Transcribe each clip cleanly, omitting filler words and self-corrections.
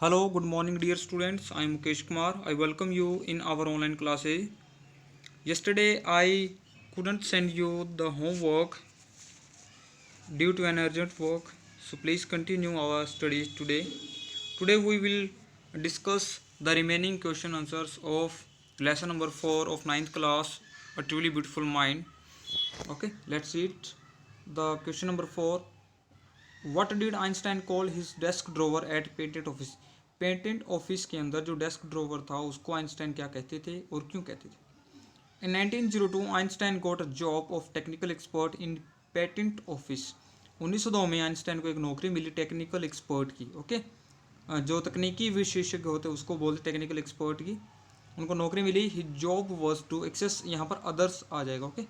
Hello, good morning, dear students. I am Mukesh Kumar. I welcome you in our online classes. Yesterday, I couldn't send you the homework due to an urgent work, so please continue our studies today. Today, we will discuss the remaining question answers of lesson number 4 of ninth class, A Truly Beautiful Mind. Okay, let's see it. The question number 4. What did Einstein call his desk drawer at patent office? Patent office के अंदर जो desk drawer था उसको Einstein क्या कहते थे और क्यों कहते थे? इन 1902 Einstein got a job of technical expert in patent office. 1902 में आइंस्टाइन को एक नौकरी मिली टेक्निकल एक्सपर्ट की. ओके, जो तकनीकी विशेषज्ञ होते हैं उसको बोलते टेक्निकल एक्सपर्ट की. उनको नौकरी मिली. His job was to access, यहाँ पर अदर्स आ जाएगा. ओके,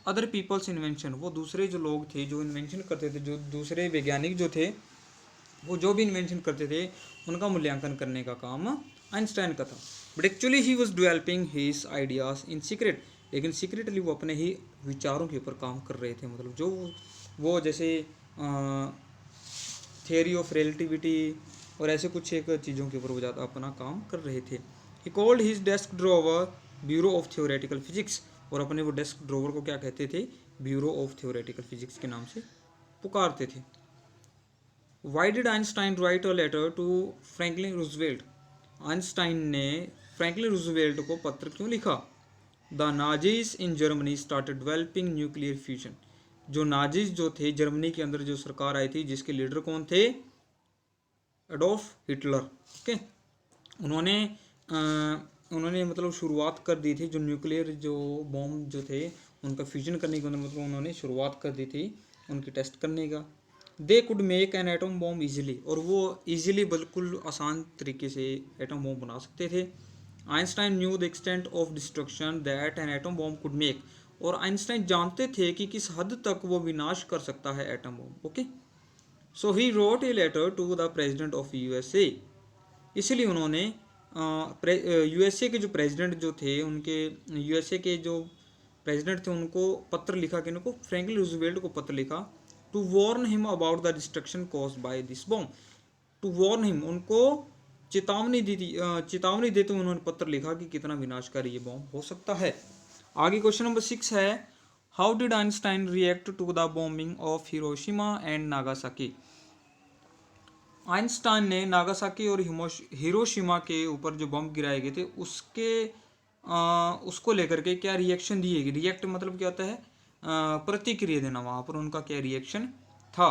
अदर पीपल्स इन्वेंशन, वो दूसरे जो लोग थे जो इन्वेंशन करते थे, जो दूसरे वैज्ञानिक जो थे वो जो भी इन्वेंशन करते थे उनका मूल्यांकन करने का काम आइंस्टाइन का था. But actually he was developing his ideas in secret, लेकिन सीक्रेटली वो अपने ही विचारों के ऊपर काम कर रहे थे. मतलब जो वो जैसे थियोरी ऑफ रिलेटिविटी और ऐसे कुछ एक चीज़ों के ऊपर वो ज़्यादा अपना काम कर रहे थे. He called his desk drawer bureau of theoretical physics, और अपने वो डेस्क ड्रॉवर को क्या कहते थे? ब्यूरो ऑफ थियोरेटिकल फिजिक्स के नाम से पुकारते थे. Why did Einstein write a letter to Franklin Roosevelt? Einstein ने फ्रैंकलिन रूजवेल्ट को पत्र क्यों लिखा? The Nazis in Germany started developing nuclear fusion. जो नाजीज जो थे जर्मनी के अंदर जो सरकार आई थी जिसके लीडर कौन थे? Adolf Hitler. ओके, उन्होंने उन्होंने मतलब शुरुआत कर दी थी जो न्यूक्लियर जो बॉम्ब जो थे उनका फ्यूजन करने की मतलब उन्होंने शुरुआत कर दी थी उनकी टेस्ट करने का. They could make an atom bomb easily, और वो इजीली बिल्कुल आसान तरीके से एटम बॉम्ब बना सकते थे. Einstein new the extent of destruction that an atom bomb could make, और आइंस्टाइन जानते थे कि किस हद तक वो विनाश कर सकता है atom bomb. Okay, so he wrote a letter to the president of USA. इसलिए उन्होंने यूएसए के जो प्रेसिडेंट जो थे उनके यूएसए के जो प्रेसिडेंट थे उनको पत्र लिखा कि उनको फ्रैंकलिन रूजवेल्ट को पत्र लिखा to warn him about the destruction caused by this bomb. To warn him, उनको चेतावनी दी थी. चेतावनी देते हुए उन्होंने पत्र लिखा कि कितना विनाशकारी ये बॉम्ब हो सकता है. आगे क्वेश्चन नंबर 6 है, how did Einstein react to the bombing of Hiroshima and Nagasaki? Einstein ने नागासाकी और हिरोशिमा के ऊपर जो बम गिराए गए थे उसको लेकर के क्या रिएक्शन दिए. रिएक्ट मतलब क्या होता है? प्रतिक्रिया देना. वहाँ पर उनका क्या रिएक्शन था?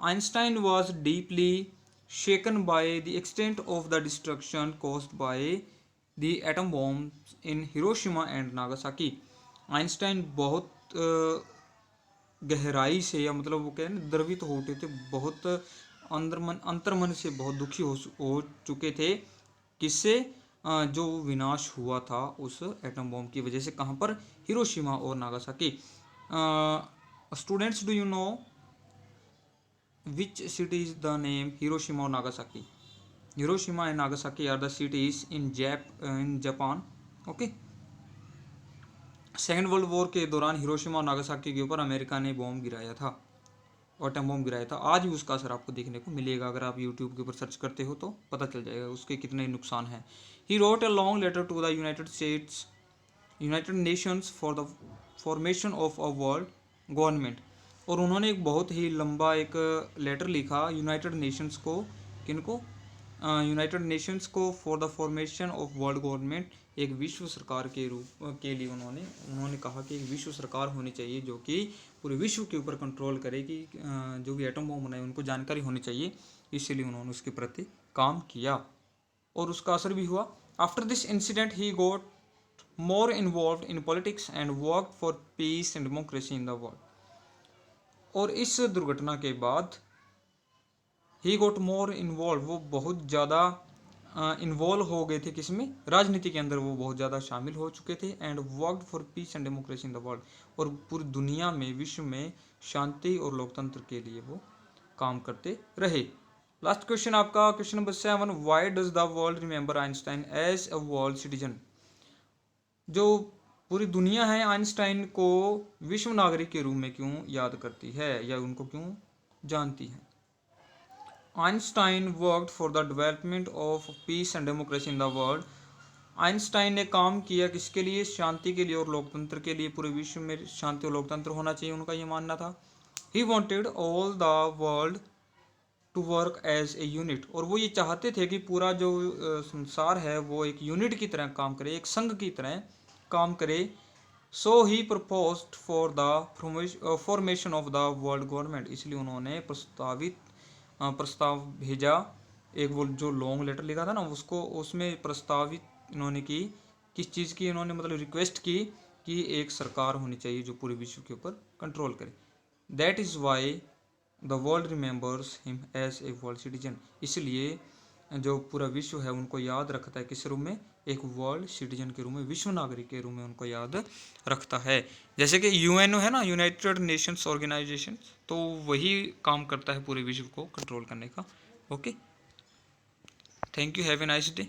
Einstein was deeply shaken by the extent of the destruction caused by the atom bomb in Hiroshima and Nagasaki. Einstein बहुत गहराई से, या मतलब वो क्या है, द्रवित हो उठे थे, बहुत अंतर्मन से बहुत दुखी हो चुके थे. किससे? जो विनाश हुआ था उस एटम बॉम्ब की वजह से. कहाँ पर? हिरोशिमा और Nagasaki. Students, do you know which cities the name Hiroshima और Nagasaki? Hiroshima and Nagasaki are the cities in Japan. Okay, second world war के दौरान हिरोशिमा और नागासाकी के ऊपर अमेरिका ने बॉम्ब गिराया था, एटम बॉम्ब गिराया था. आज भी उसका असर आपको देखने को मिलेगा. अगर आप यूट्यूब के ऊपर सर्च करते हो तो पता चल जाएगा उसके कितने नुकसान हैं. He wrote a long letter to the United Nations for the formation of a world government. और उन्होंने एक बहुत ही लंबा एक लेटर लिखा यूनाइटेड नेशंस को. किनको? यूनाइटेड नेशंस को for the formation of world government. एक विश्व सरकार के रूप के लिए उन्होंने कहा कि एक विश्व सरकार होनी चाहिए जो कि पूरे विश्व के ऊपर कंट्रोल करे कि जो भी एटम बॉम्ब बनाए उनको जानकारी होनी चाहिए. इसलिए उन्होंने उसके प्रति काम किया और उसका असर भी हुआ. After this incident he got more involve in politics and work for piece and democracy in the world. और इस दुर्घटना के बाद ही गॉट मोर इन्वॉल्व, वो बहुत ज़्यादा इन्वॉल्व हो गए थे. किसमें? राजनीति के अंदर वो बहुत ज़्यादा शामिल हो चुके थे. And worked for piece and democracy in the world, और पूरी दुनिया में, विश्व में शांति और लोकतंत्र के लिए वो काम करते रहे. लास्ट क्वेश्चन आपका, question number 7, why does the world remember Einstein as a world citizen? जो पूरी दुनिया है आइंस्टाइन को विश्व नागरिक के रूप में क्यों याद करती है या उनको क्यों जानती है? Einstein worked for the development of peace and democracy in the world. Einstein ने काम किया किसके लिए? शांति के लिए और लोकतंत्र के लिए। पूरे विश्व में शांति और लोकतंत्र होना चाहिए, उनका ये मानना था। He wanted all the world to work as a unit, और वो ये चाहते थे कि पूरा जो संसार है वो एक यूनिट की तरह काम करे, एक संघ की तरह काम करे। So he proposed for the formation of the world government, इसलिए उन्होंने प्रस्ताव भेजा। एक वो जो लॉन्ग लेटर लिखा था ना, उसको उसमें प्रस्तावित इन्होंने की, किस चीज़ की इन्होंने मतलब रिक्वेस्ट की कि एक सरकार होनी चाहिए जो पूरे विश्व के ऊपर कंट्रोल करे। That is why the world remembers him as a world citizen, इसलिए जो पूरा विश्व है उनको याद रखता है किस रूप में? एक वर्ल्ड सिटीजन के रूप में, विश्व नागरिक के रूप में उनको याद रखता है। जैसे कि यूएनओ है ना, यूनाइटेड नेशंस ऑर्गेनाइजेशन, तो वही काम करता है पूरे विश्व को कंट्रोल करने का। Okay, thank you, have a nice day.